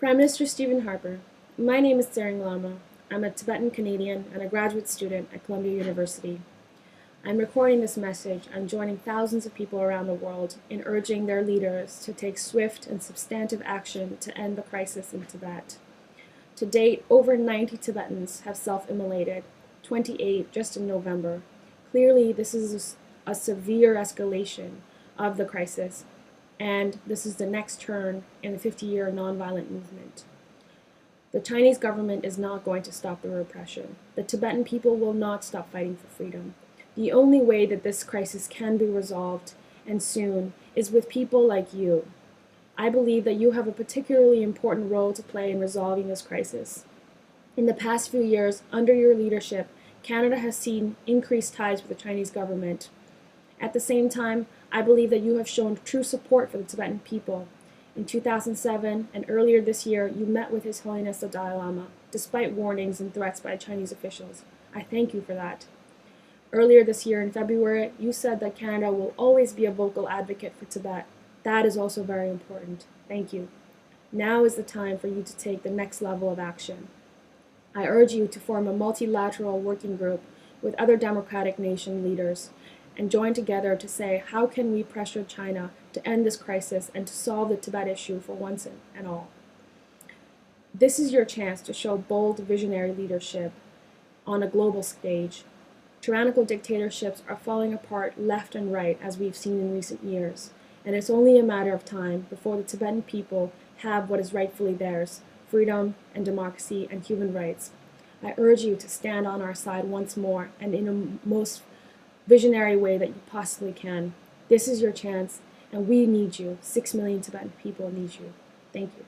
Prime Minister Stephen Harper, my name is Tsering. I'm a Tibetan Canadian and a graduate student at Columbia University. I'm recording this message and joining thousands of people around the world in urging their leaders to take swift and substantive action to end the crisis in Tibet. To date, over 90 Tibetans have self-immolated, 28 just in November. Clearly, this is a severe escalation of the crisis, and this is the next turn in the 50-year nonviolent movement. The Chinese government is not going to stop the repression. The Tibetan people will not stop fighting for freedom. The only way that this crisis can be resolved, and soon, is with people like you. I believe that you have a particularly important role to play in resolving this crisis. In the past few years, under your leadership, Canada has seen increased ties with the Chinese government. At the same time, I believe that you have shown true support for the Tibetan people. In 2007 and earlier this year, you met with His Holiness the Dalai Lama, despite warnings and threats by Chinese officials. I thank you for that. Earlier this year in February, you said that Canada will always be a vocal advocate for Tibet. That is also very important. Thank you. Now is the time for you to take the next level of action. I urge you to form a multilateral working group with other democratic nation leaders and join together to say, how can we pressure China to end this crisis and to solve the Tibet issue for once and all? This is your chance to show bold visionary leadership on a global stage. Tyrannical dictatorships are falling apart left and right, as we've seen in recent years, and it's only a matter of time before the Tibetan people have what is rightfully theirs: freedom and democracy and human rights. I urge you to stand on our side once more, and in a most visionary way that you possibly can. This is your chance, and we need you. 6 million Tibetan people need you. Thank you.